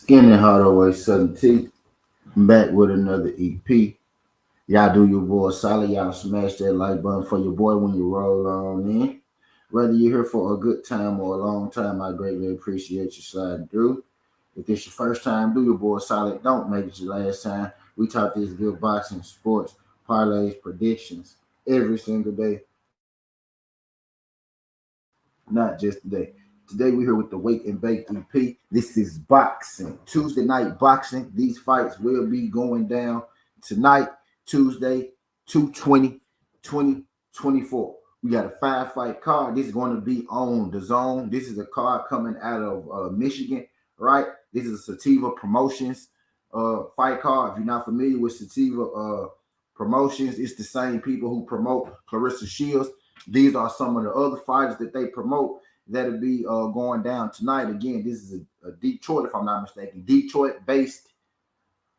Skinny Hot Away Southern T. I'm back with another EP. Y'all do your boy solid. Y'all smash that like button for your boy when you roll on in. Whether you're here for a good time or a long time, I greatly appreciate you sliding through. If it's your first time, do your boy solid. Don't make it your last time. We talk this good boxing, sports, parlays, predictions every single day, not just today. Today we're here with the Wake and Bake EP. This is boxing. Tuesday night boxing. These fights will be going down tonight, Tuesday, 2/20, 2024. We got a 5-fight card. This is going to be on the zone. This is a card coming out of Michigan, right? This is a Sativa Promotions fight card. If you're not familiar with Sativa Promotions, it's the same people who promote Clarissa Shields. These are some of the other fighters that they promote that'll be going down tonight. Again, this is a Detroit, if I'm not mistaken, Detroit-based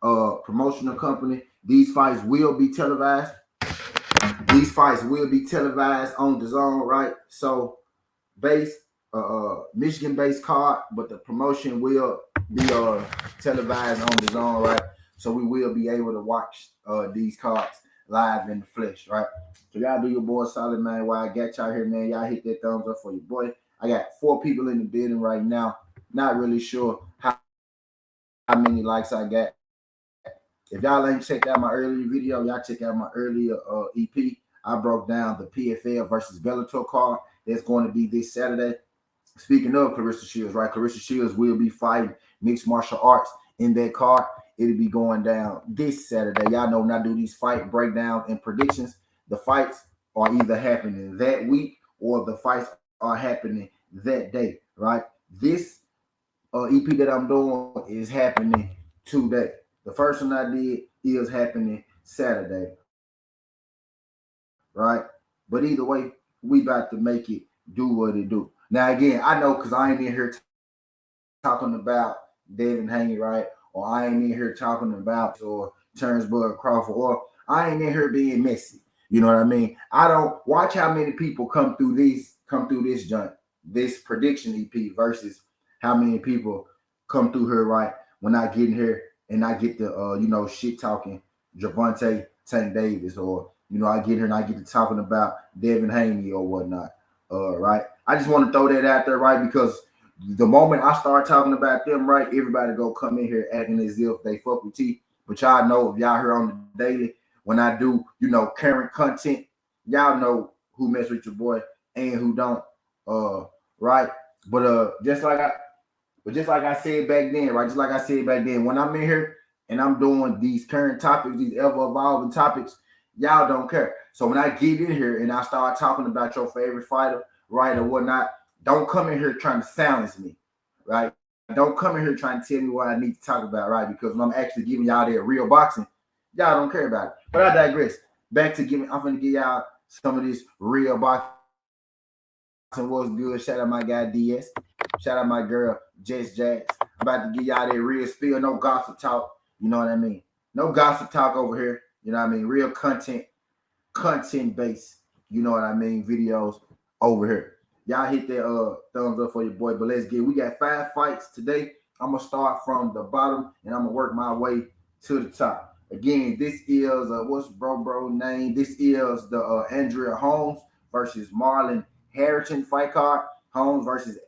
promotional company. These fights will be televised. These fights will be televised on the zone, right? So, based Michigan-based card, but the promotion will be televised on the zone, right? So we will be able to watch these cards live in the flesh, right? So y'all do your boy solid, man. While I got y'all here, man, y'all hit that thumbs up for your boy. I got 4 people in the building right now. Not really sure how many likes I got. If y'all ain't checked out my earlier video, y'all check out my earlier EP. I broke down the PFL versus Bellator card that's going to be this Saturday. Speaking of Clarissa Shields, right? Clarissa Shields will be fighting mixed martial arts in that card. It'll be going down this Saturday. Y'all know when I do these fight breakdowns and predictions, the fights are either happening that week or the fights are happening that day, right? This EP that I'm doing is happening today. The first one I did is happening Saturday, right? But either way, we about to make it do what it do. Now again, I know because I ain't in here talking about Devin Haney, right? Or I ain't in here talking about or Turnsburg Crawford, or I ain't in here being messy. You know what I mean? I don't watch how many people come through this joint, this prediction EP versus how many people come through here, right? When I get in here and I get the shit talking Javante Tank Davis, or I get here and I get to talking about Devin Haney or whatnot. Right. I just want to throw that out there, right? Because the moment I start talking about them, right, everybody go come in here acting as if they fuck with T. But y'all know, if y'all here on the daily, when I do, current content, y'all know who mess with your boy and who don't. Right. But just like I said back then, right? Just like I said back then, when I'm in here and I'm doing these current topics, these ever evolving topics, y'all don't care. So when I get in here and I start talking about your favorite fighter, right, or whatnot, don't come in here trying to silence me, right? Don't come in here trying to tell me what I need to talk about, right? Because when I'm actually giving y'all that real boxing, y'all don't care about it. But I digress. Back to I'm gonna give y'all some of this real boxing. What's good? Shout out my guy DS. Shout out my girl Jess Jazz. I'm about to give y'all that real spiel. No gossip talk. You know what I mean? No gossip talk over here. You know what I mean? Real content based. You know what I mean? Videos over here. Y'all hit that thumbs up for your boy. But we got 5 fights today. I'm gonna start from the bottom and I'm gonna work my way to the top. Again, this is what's bro name? This is the Andrea Holmes versus Marlon Harrington fight card. Holmes versus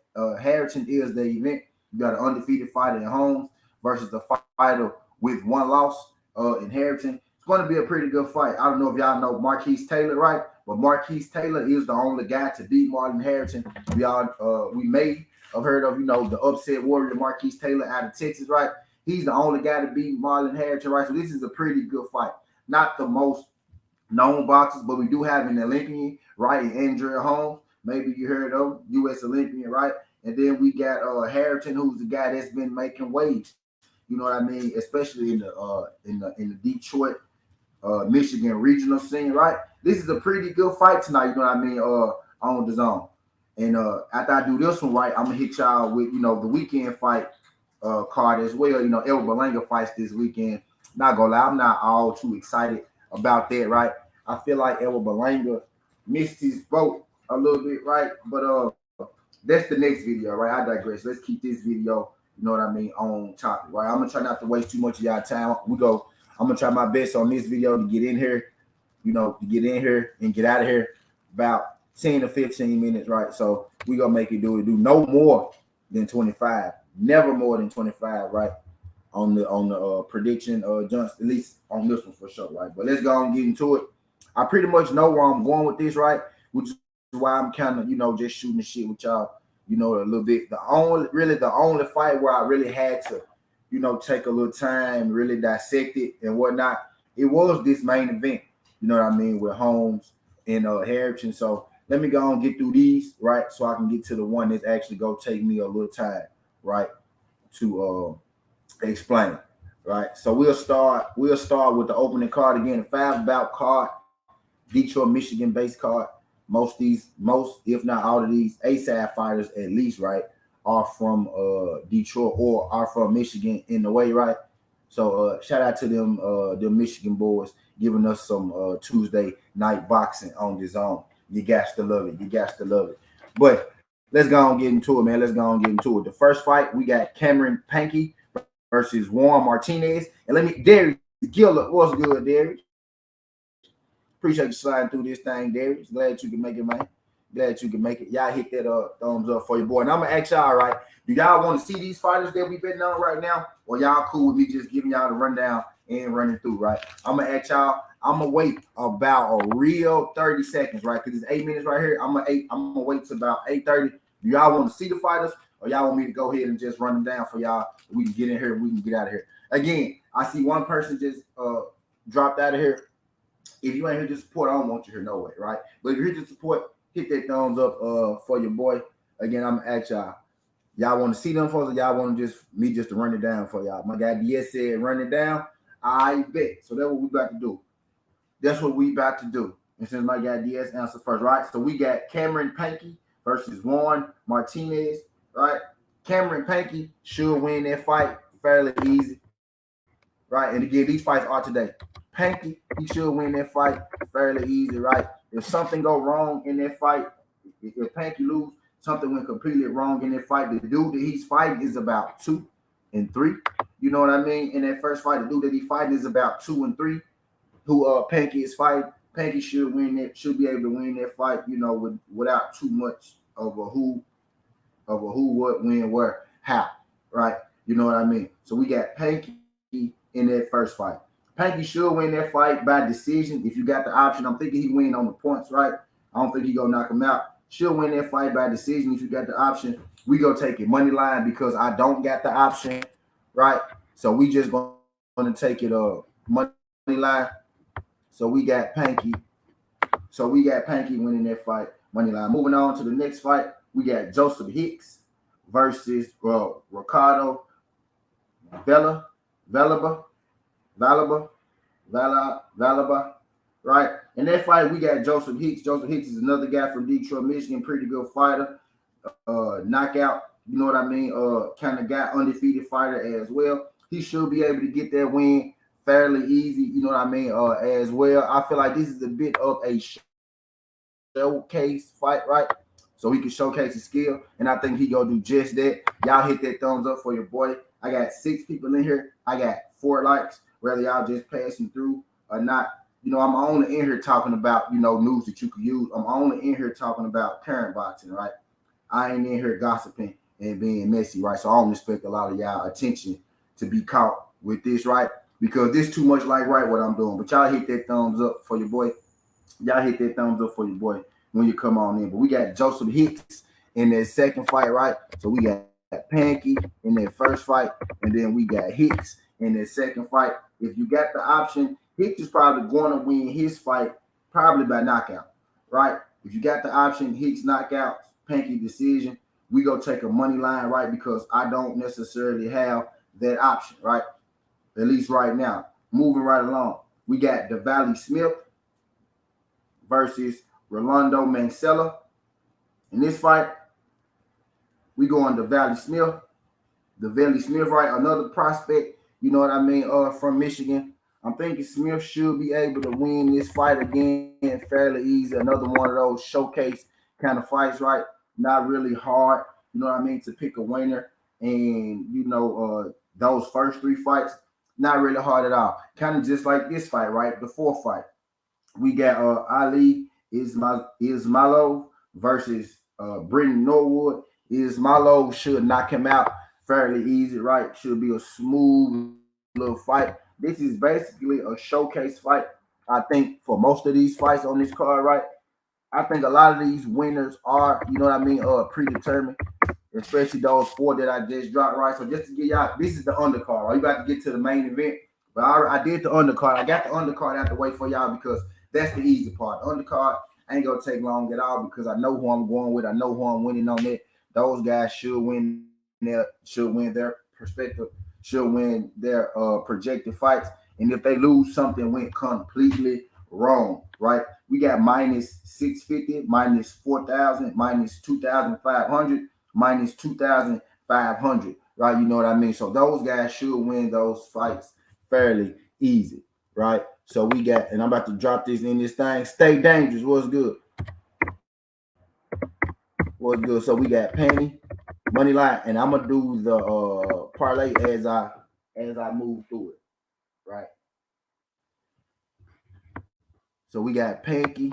Harrington is the event. You got an undefeated fighter in Holmes versus a fighter with 1 loss in Harrington. It's going to be a pretty good fight. I don't know if y'all know Marquise Taylor, right? But Marquise Taylor is the only guy to beat Marlon Harrington. We may have heard of, the upset warrior Marquise Taylor out of Texas, right? He's the only guy to beat Marlon Harrington, right? So this is a pretty good fight. Not the most known boxers, but we do have an Olympian, right? In Andrea Holmes. Maybe you heard of U.S. Olympian, right? And then we got Harrington, who's the guy that's been making waves. You know what I mean? Especially in the Detroit, Michigan regional scene, right? This is a pretty good fight tonight. You know what I mean? On the zone. And after I do this one, right, I'm gonna hit y'all with the weekend fight card as well. El Berlanga fights this weekend. Not gonna lie, I'm not all too excited about that, right? I feel like El Berlanga missed his boat a little bit, right? But that's the next video, right? I digress. Let's keep this video you know what I mean, on topic, right? I'm gonna try not to waste too much of y'all time. I'm gonna try my best on this video to get in here, to get in here and get out of here about 10 to 15 minutes, right? So we gonna make it do no more than 25, never more than 25, right? On the prediction jumps, at least on this one for sure, right? But let's go and get into it. I pretty much know where I'm going with this, right? Which is why I'm kind of, just shooting the shit with y'all, a little bit. The only fight where I really had to, take a little time, really dissect it and whatnot, it was this main event, you know what I mean, with Holmes and Harrington. So let me go and get through these, right? So I can get to the one that's actually gonna take me a little time, right? To explain, right? So we'll start with the opening card again, a 5-bout card, Detroit, Michigan based card. Most, if not all of these ASAP fighters, at least, right, are from Detroit or are from Michigan in the way, right? So shout out to them, the Michigan boys, giving us some Tuesday night boxing on the zone. You got to love it. You got to love it. But let's go and get into it, man. Let's go and get into it. The first fight, we got Cameron Pankey versus Juan Martinez. And Darius Gillard, what's good, Darius? Appreciate you sliding through this thing, Darius. Glad you can make it, man. Glad you can make it. Y'all hit that thumbs up for your boy. And I'm going to ask y'all, right, do y'all want to see these fighters that we betting on right now? Or y'all cool with me just giving y'all the rundown and running through, right? I'm going to ask y'all, I'm going to wait about a real 30 seconds, right? Because it's 8 minutes right here. I'm going to wait to about 8:30. Do y'all want to see the fighters? Or y'all want me to go ahead and just run them down for y'all? We can get in here. We can get out of here. Again, I see one person just dropped out of here. If you ain't here to support, I don't want you here no way, right? But if you're here to support, hit that thumbs up for your boy. Again, I'm gonna ask y'all. Y'all want to see them folks, or y'all want to just to run it down for y'all? My guy DS said run it down. I bet. So that's what we about to do. That's what we about to do. And since my guy DS answered first, right? So we got Cameron Pankey versus Juan Martinez, right? Cameron Pankey should win that fight fairly easy, right? And again, these fights are today. Pankey, he should win that fight fairly easy, right? If something go wrong in that fight, if Pankey lose, something went completely wrong in that fight. The dude that he's fighting is about 2 and 3. You know what I mean? In that first fight, the dude that he's fighting is about 2 and 3. Who Pankey is fighting. Pankey should win that, should be able to win that fight, without too much of a who, what, when, where, how, right? You know what I mean? So we got Pankey in that first fight. Pankey should win that fight by decision. If you got the option, I'm thinking he win on the points, right? I don't think he gonna knock him out. Should win that fight by decision if you got the option. We go take it money line because I don't got the option, right? So we just gonna take it money line. So we got Pankey. So we got Pankey winning that fight money line. Moving on to the next fight, we got Joseph Hicks versus Ricardo Valaba, right? In that fight, we got Joseph Hicks. Joseph Hicks is another guy from Detroit, Michigan, pretty good fighter. Knockout, you know what I mean? Kind of guy, undefeated fighter as well. He should be able to get that win fairly easy, you know what I mean? As well. I feel like this is a bit of a showcase fight, right? So he can showcase his skill, and I think he gonna do just that. Y'all hit that thumbs up for your boy. I got 6 people in here. I got 4 likes, whether y'all just passing through or not. I'm only in here talking about, news that you could use. I'm only in here talking about current boxing, right? I ain't in here gossiping and being messy, right? So I don't expect a lot of y'all attention to be caught with this, right? Because this too much like right what I'm doing. But y'all hit that thumbs up for your boy. Y'all hit that thumbs up for your boy when you come on in. But we got Joseph Hicks in that second fight, right? So we got Pankey in that first fight, and then we got Hicks in that second fight. If you got the option, Hicks is probably going to win his fight probably by knockout, right? If you got the option, Hicks knockout, Pankey decision, we go take a money line, right? Because I don't necessarily have that option, right? At least right now. Moving right along, we got DeValley Smith versus Rolando Mancella. In this fight, we go on DeValley Smith. DeValley Smith, right? Another prospect, you know what I mean, from Michigan. I'm thinking Smith should be able to win this fight again fairly easy. Another one of those showcase kind of fights, right? Not really hard, you know what I mean, to pick a winner and those first three fights, not really hard at all. Kind of just like this fight, right? The fourth fight, we got Ali Ismailov versus Brendan Norwood. Ismailov should knock him out fairly easy, right? Should be a smooth little fight. This is basically a showcase fight. I think for most of these fights on this card, right? I think a lot of these winners are, predetermined, especially those four that I just dropped, right? So just to get y'all, this is the undercard, right? You got to get to the main event. But I did the undercard. I got the undercard out the way for y'all because that's the easy part. The undercard ain't gonna take long at all because I know who I'm going with. I know who I'm winning on it. Those guys should win their perspective, should win their projected fights. And if they lose, something went completely wrong, right? We got minus 650, minus 4,000, minus 2,500, minus 2,500, right? You know what I mean? So those guys should win those fights fairly easy, right? So we got, and I'm about to drop this in this thing. Stay dangerous. What's good? What's good? So we got penny, money line, and I'm gonna do the parlay as I move through it, right? So we got Panky,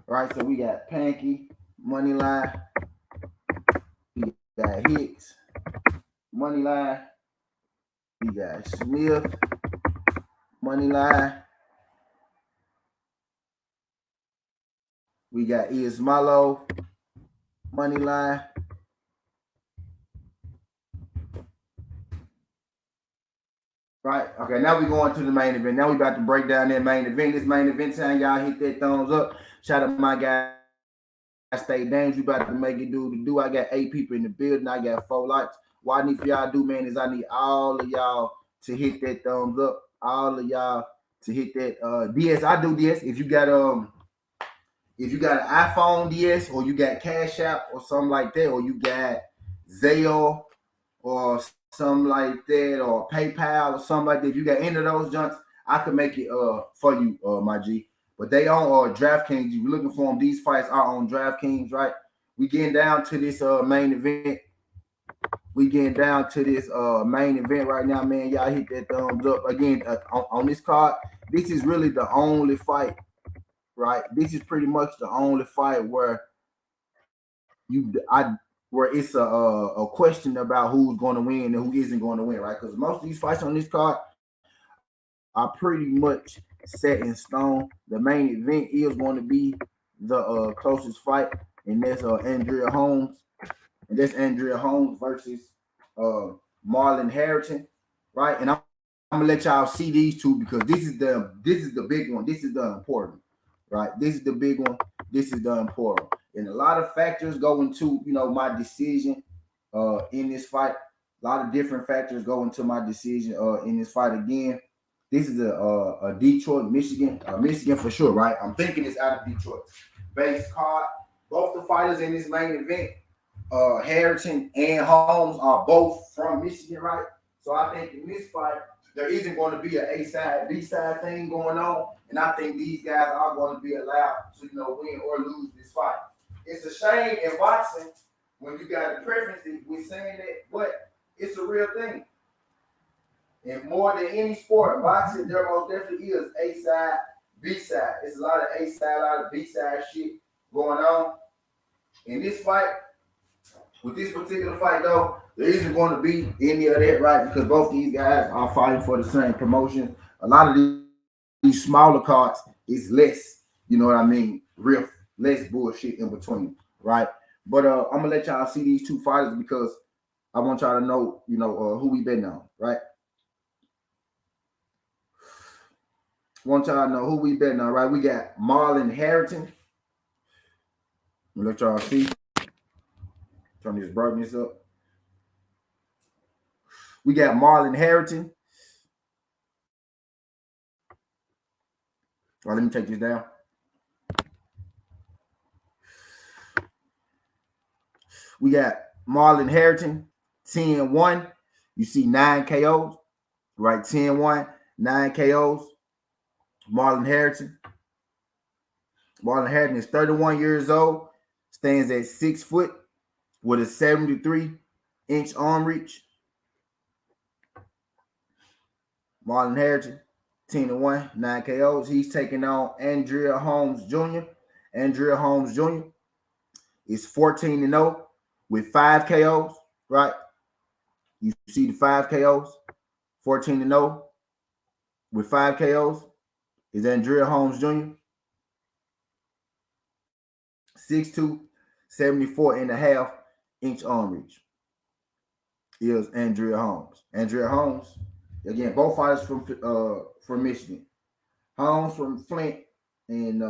right? So we got Panky, money line, we got Hicks, money line, we got Smith, money line, we got Ismailov, money line. Right. Okay. Now we going to the main event. Now we about to break down that main event. This main event time, y'all hit that thumbs up. Shout out to my guy. Stay dangerous. We about to make it do the do. I got 8 people in the building. I got 4 likes. What I need for y'all to do, man, is I need all of y'all to hit that thumbs up. All of y'all to hit that DS. I do DS. If you got an iPhone DS or you got Cash App or something like that, or you got Zelle or something like that, or PayPal or something like that. If you got any of those junks, I could make it for you, my G. But they on DraftKings. If you're looking for them, these fights are on DraftKings, right? We getting down to this main event. We getting down to this main event right now, man. Y'all hit that thumbs up again on this card. This is really the only fight, right? This is pretty much the only fight where where it's a question about who's going to win and who isn't going to win, right? Because most of these fights on this card are pretty much set in stone. The main event is going to be the closest fight, and that's Andrea Holmes, and that's Andrea Holmes versus Marlon Harrington, right? And I'm gonna let y'all see these two because this is the big one. This is the important, right? This is the big one. This is the important. And a lot of factors go into my decision in this fight. A lot of different factors go into my decision in this fight. Again, this is a Detroit, Michigan for sure, right? I'm thinking it's out of Detroit. Base card. Both the fighters in this main event, Harrington and Holmes, are both from Michigan, right? So I think in this fight, there isn't going to be an A-side, B-side thing going on. And I think these guys are going to be allowed to win or lose this fight. It's a shame in boxing when you got a preference with saying that, but it's a real thing. And more than any sport, boxing, there most definitely is A-side, B-side. It's a lot of A-side, a lot of B-side shit going on. In this fight, with this particular fight, though, there isn't going to be any of that, right? Because both these guys are fighting for the same promotion. A lot of these smaller cards is less, you know what I mean? Real less bullshit in between, right? But I'm gonna let y'all see these two fighters because I want y'all to know, who we betting on, right? Want y'all to know who we betting on, right? We got Marlon Harrington. Let y'all see. Turn this brightness up. We got Marlon Harrington. All right, let me take this down. We got Marlon Harrington, 10-1. You see 9 KOs, right? 10-1, 9 KOs. Marlon Harrington. Marlon Harrington is 31 years old, stands at 6 foot, with a 73-inch arm reach. Marlon Harrington, 10-1, 9 KOs. He's taking on Andrea Holmes Jr. Andrea Holmes Jr. is 14-0 with 5 KOs, right? You see the 5 KOs, 14-0 with 5 KOs is Andrea Holmes Jr. 6'2", 74.5-inch arm reach is Andrea Holmes. Andrea Holmes, again, both fighters from Michigan. Holmes from Flint, and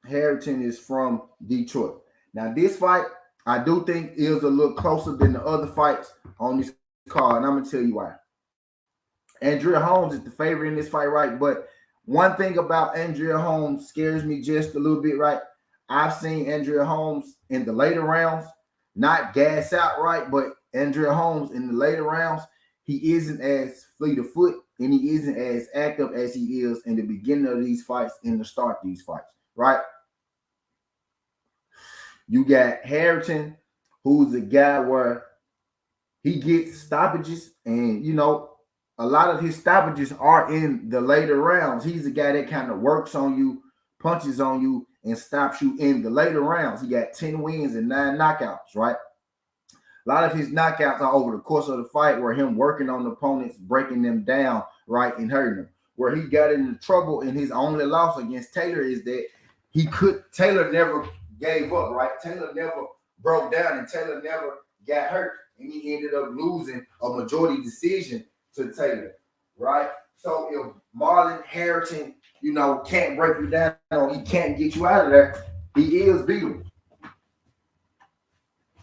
Harrington is from Detroit. Now, this fight, I do think is a little closer than the other fights on this card, and I'm going to tell you why. Andrea Holmes is the favorite in this fight, right? But one thing about Andrea Holmes scares me just a little bit, right? I've seen Andrea Holmes in the later rounds, not gas out, right? But Andrea Holmes in the later rounds, he isn't as fleet of foot and he isn't as active as he is in the beginning of these fights and the start of these fights, right? You got Harrington, who's a guy where he gets stoppages, and a lot of his stoppages are in the later rounds. He's a guy that kind of works on you, punches on you, and stops you in the later rounds. He got 10 wins and 9 knockouts, right? A lot of his knockouts are over the course of the fight where him working on the opponents, breaking them down, right, and hurting them. Where he got into trouble in his only loss against Taylor is that Taylor never gave up, right? Taylor never broke down and Taylor never got hurt. And he ended up losing a majority decision to Taylor, right? So if Marlon Harrington, can't break you down or he can't get you out of there, he is beatable.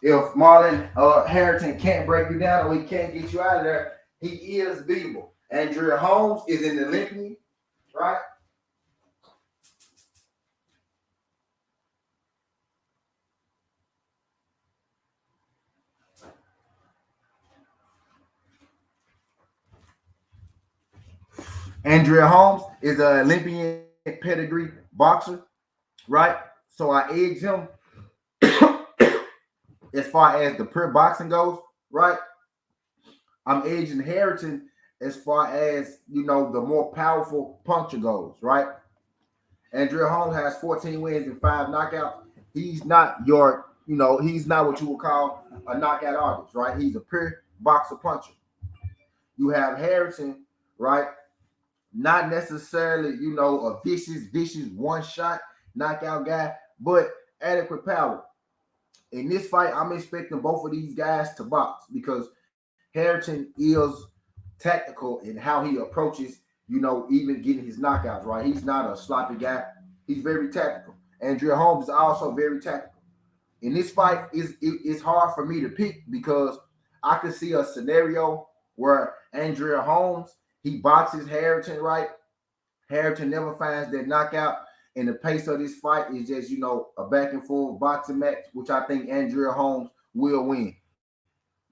If Marlon Harrington can't break you down or he can't get you out of there, he is beatable. Andrea Holmes is in the Olympian, right? Andrea Holmes is an Olympian pedigree boxer, right? So I edge him as far as the pure boxing goes, right? I'm edging Harrington as far as, the more powerful puncher goes, right? Andrea Holmes has 14 wins and 5 knockouts. He's not he's not what you would call a knockout artist, right? He's a pure boxer puncher. You have Harrington, right? Not necessarily, a vicious one-shot knockout guy, but adequate power. In this fight, I'm expecting both of these guys to box because Harrington is tactical in how he approaches, even getting his knockouts, right? He's not a sloppy guy. He's very tactical. Andrea Holmes is also very tactical. In this fight, it's hard for me to pick because I could see a scenario where Andrea Holmes, he boxes Harrington, right? Harrington never finds that knockout, and the pace of this fight is just, a back and forth boxing match, which I think Andrea Holmes will win.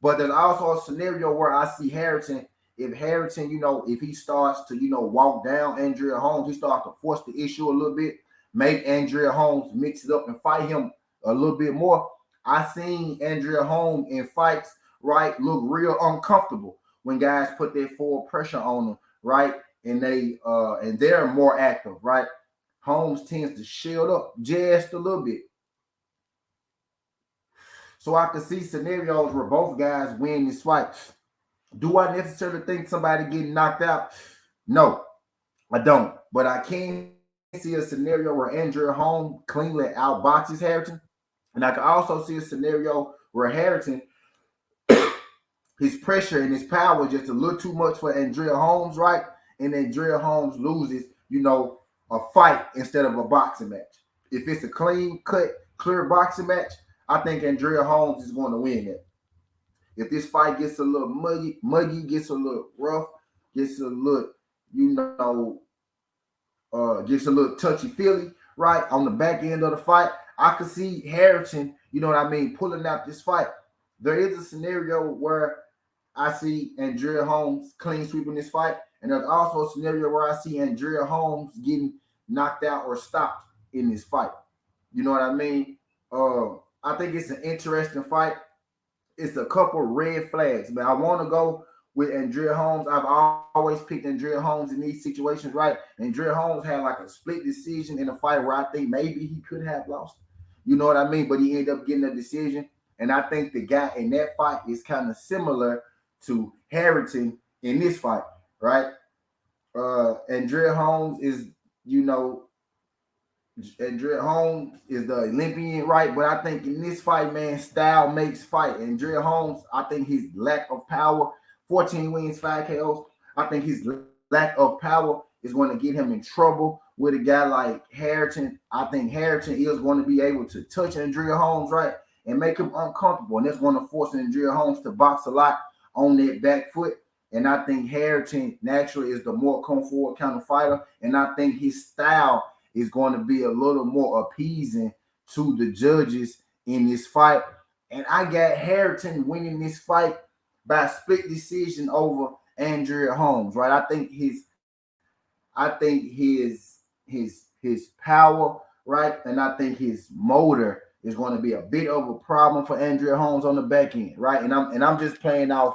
But there's also a scenario where I see Harrington, if Harrington, if he starts to, walk down Andrea Holmes, he starts to force the issue a little bit, make Andrea Holmes mix it up and fight him a little bit more. I seen Andrea Holmes in fights, right, look real uncomfortable when guys put their full pressure on them, right? And they're more active, right? Holmes tends to shield up just a little bit. So I can see scenarios where both guys win this fight. Do I necessarily think somebody getting knocked out? No, I don't. But I can see a scenario where Andrea Holmes cleanly outboxes Harrington. And I can also see a scenario where Harrington, his pressure and his power is just a little too much for Andrea Holmes, right? And Andrea Holmes loses, a fight instead of a boxing match. If it's a clean cut, clear boxing match, I think Andrea Holmes is going to win it. If this fight gets a little muggy, gets a little rough, gets a little, gets a little touchy-feely, right, on the back end of the fight, I could see Harrington, pulling out this fight. There is a scenario where I see Andrea Holmes clean sweeping this fight, and there's also a scenario where I see Andrea Holmes getting knocked out or stopped in this fight. You know what I mean? I think it's an interesting fight. It's a couple red flags, but I want to go with Andrea Holmes. I've always picked Andrea Holmes in these situations, right? Andrea Holmes had like a split decision in a fight where I think maybe he could have lost. You know what I mean? But he ended up getting a decision. And I think the guy in that fight is kind of similar to Harrington in this fight, right? Andrea Holmes is, you know, Andrea Holmes is the Olympian, right? But I think in this fight, man, style makes fight. Andrea Holmes, I think his lack of power, 14 wins, 5 KOs. I think his lack of power is going to get him in trouble with a guy like Harrington. I think Harrington is going to be able to touch Andrea Holmes, right? And make him uncomfortable. And that's going to force Andrea Holmes to box a lot on that back foot. And I think Harrington naturally is the more come forward kind of fighter. And I think his style is going to be a little more appeasing to the judges in this fight. And I got Harrington winning this fight by split decision over Andrea Holmes, right? I think his power, right? And I think his motor is going to be a bit of a problem for Andrea Holmes on the back end, right? And I'm just playing off,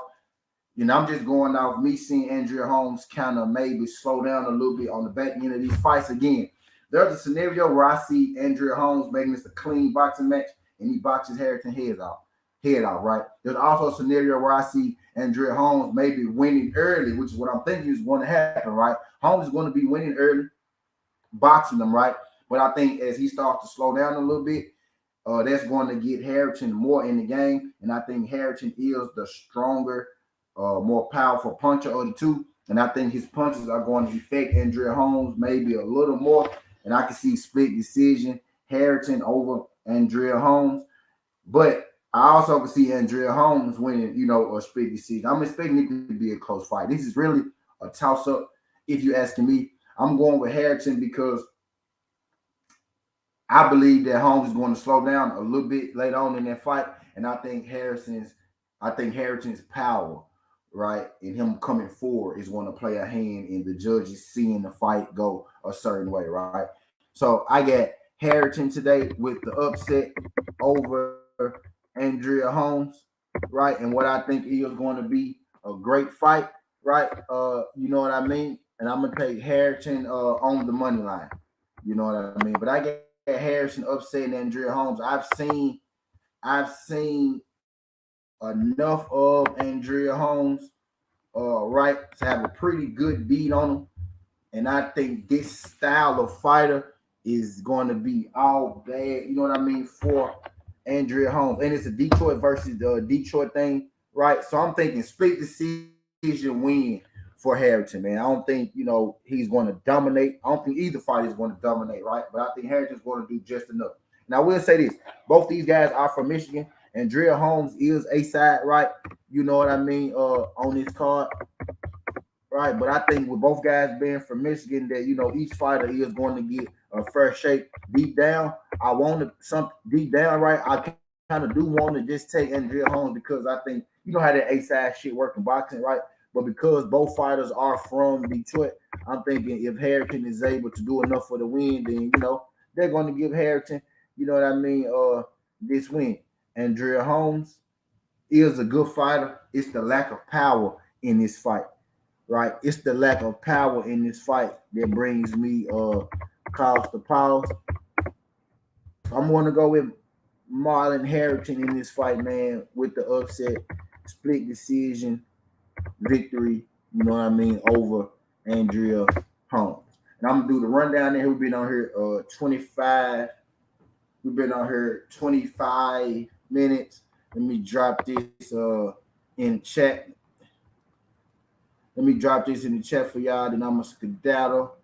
I'm just going off me seeing Andrea Holmes kind of maybe slow down a little bit on the back end of these fights again. There's a scenario where I see Andrea Holmes making this a clean boxing match and he boxes Harrington head off, right? There's also a scenario where I see Andrea Holmes maybe winning early, which is what I'm thinking is going to happen, right? Holmes is going to be winning early, boxing them, right? But I think as he starts to slow down a little bit, that's going to get Harrington more in the game. And I think Harrington is the stronger, more powerful puncher of the two. And I think his punches are going to affect Andrea Holmes maybe a little more. And I can see split decision, Harrington over Andrea Holmes. But I also can see Andrea Holmes winning, a split decision. I'm expecting it to be a close fight. This is really a toss-up, if you're asking me. I'm going with Harrington because I believe that Holmes is going to slow down a little bit later on in that fight, and I think Harrington's power, right, and him coming forward is going to play a hand in the judges seeing the fight go a certain way, right? So I got Harrington today with the upset over Andrea Holmes, right, and what I think is going to be a great fight, right? You know what I mean? And I'm gonna take Harrington on the money line. You know what I mean? But I got Harrison upsetting Andrea Holmes. I've seen enough of Andrea Holmes, right, to have a pretty good beat on him. And I think this style of fighter is going to be all bad. You know what I mean for Andrea Holmes, and it's a Detroit versus the Detroit thing, right? So I'm thinking split decision win for Harrington, man. I don't think he's going to dominate. I don't think either fight is going to dominate, right? But I think Harrington's going to do just enough. Now, I will say this: both these guys are from Michigan. Andrea Holmes is a side, right? You know what I mean on this card, right? But I think with both guys being from Michigan, that each fighter is going to get a fair shake. Deep down, I want to some deep down, right? I kind of do want to just take Andrea Holmes because I think how that A side shit work in boxing, right? But because both fighters are from Detroit, I'm thinking if Harrington is able to do enough for the win, then they're going to give Harrington, you know what I mean, this win. Andrea Holmes is a good fighter. It's the lack of power in this fight, right? It's the lack of power in this fight that brings me cause to pause. So I'm going to go with Marlon Harrington in this fight, man, with the upset, split decision victory. You know what I mean over Andrea Holmes. And I'm gonna do the rundown there. We've been on here 25. We've been on here 25 minutes. Let me drop this in chat. Let me drop this in the chat for y'all. Then I'm gonna skedaddle.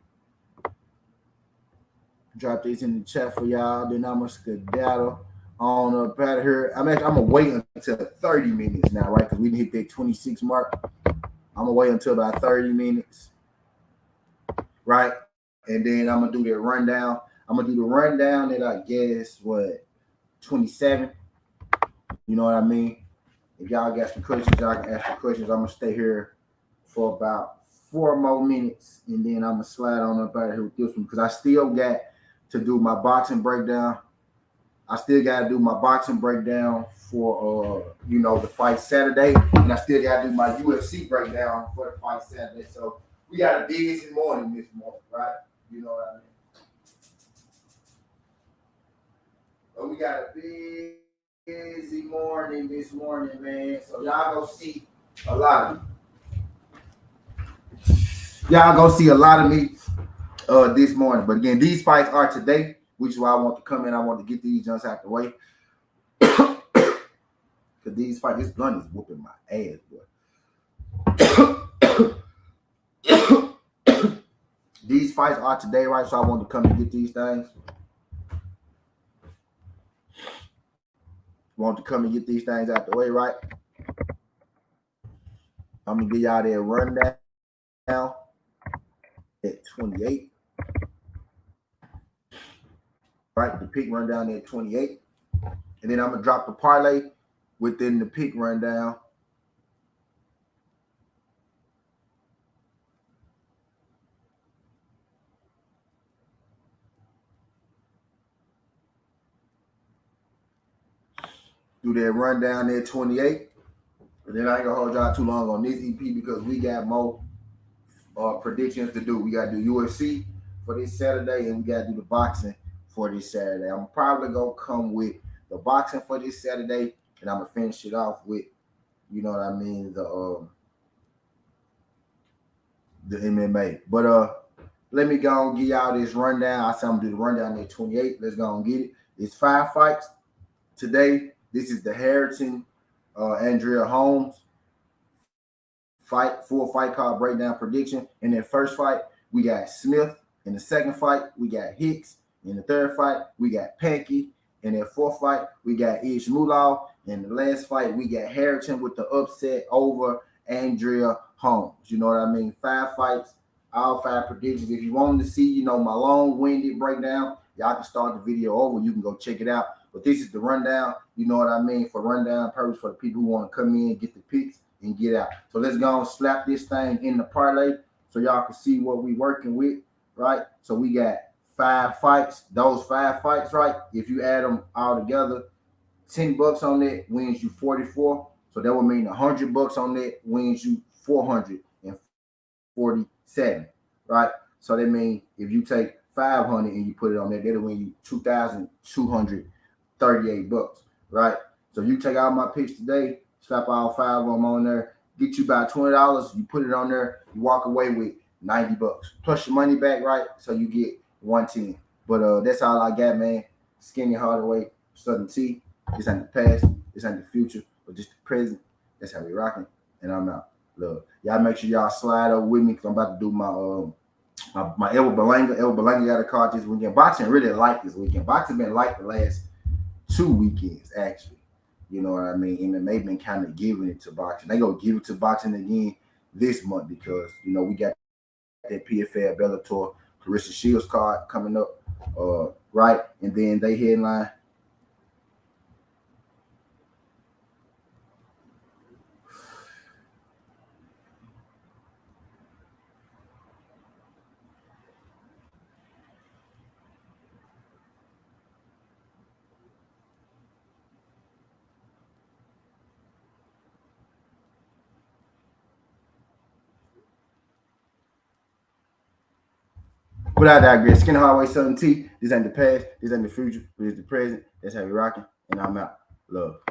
Drop this in the chat for y'all. Then I'm gonna skedaddle on up out of here. I'm gonna wait until 30 minutes now, right? Because we didn't hit that 26 mark. I'm gonna wait until about 30 minutes, right? And then I'm gonna do that rundown. I'm gonna do the rundown at I guess what 27. You know what I mean? If y'all got some questions, y'all can ask the questions. I'm gonna stay here for about 4 more minutes, and then I'm gonna slide on up out of here with this one because I still got to do my boxing breakdown. I still got to do my boxing breakdown for the fight Saturday, and I still got to do my UFC breakdown for the fight Saturday. So we got a busy morning this morning, right? You know what I mean? But we got a busy morning this morning, man. So y'all go see a lot of me this morning. But again, these fights are today, which is why I want to come in. I want to get these jumps out the way. Because these fights, this blunt is whooping my ass, boy. These fights are today, right? So I want to come and get these things. Want to come and get these things out the way, right? I'm going to give y'all that rundown at 28. Right? The pick rundown at 28. And then I'm going to drop the parlay within the pick rundown. Do that rundown at 28. And then I ain't going to hold y'all too long on this EP because we got more predictions to do. We got to do UFC for this Saturday, and we got to do the boxing for this Saturday. I'm probably going to come with the boxing for this Saturday, and I'm going to finish it off with, you know what I mean, the MMA. But let me go and give y'all this rundown. I said I'm going to do the rundown at 28. Let's go and get it. It's 5 fights today. This is the Harrington, Andrea Holmes fight, full fight card breakdown prediction. In that first fight, we got Smith. In the second fight, we got Hicks. In the third fight, we got Pankey. In that fourth fight, we got Ishmulov. In the last fight, we got Harrington with the upset over Andrea Holmes. You know what I mean? 5 fights, all 5 predictions. If you want to see, my long-winded breakdown, y'all can start the video over. You can go check it out. But this is the rundown, you know what I mean, for rundown purpose for the people who want to come in, get the picks, and get out. So let's go and slap this thing in the parlay so y'all can see what we working with, right? So we got 5 fights. Those 5 fights, right? If you add them all together, $10 on that wins you 44. So that would mean $100 on that wins you 447, right? So that means if you take 500 and you put it on there, that'll win you $2,238, right? So you take all my picks today, slap all 5 of them on there, get you about $20. You put it on there, you walk away with $90 plus your money back, right? So you get 110. But that's all I got, man. Skinny Hardaway, Southern T. This ain't the past, this ain't the future, but just the present. That's how we rocking. And I'm out. Love. Y'all make sure y'all slide over with me because I'm about to do my Elba Belanga. Elba Belanga got a card this weekend. Boxing really light this weekend. Boxing been light the last 2 weekends, actually. You know what I mean? MMA been kind of giving it to boxing. They gonna give it to boxing again this month because we got that PFL Bellator Clarissa Shields card coming up, right? And then they headline. But I digress. Skinny Hardaway, Southern T. This ain't the past. This ain't the future. This is the present. That's how we rocking. And I'm out. Love.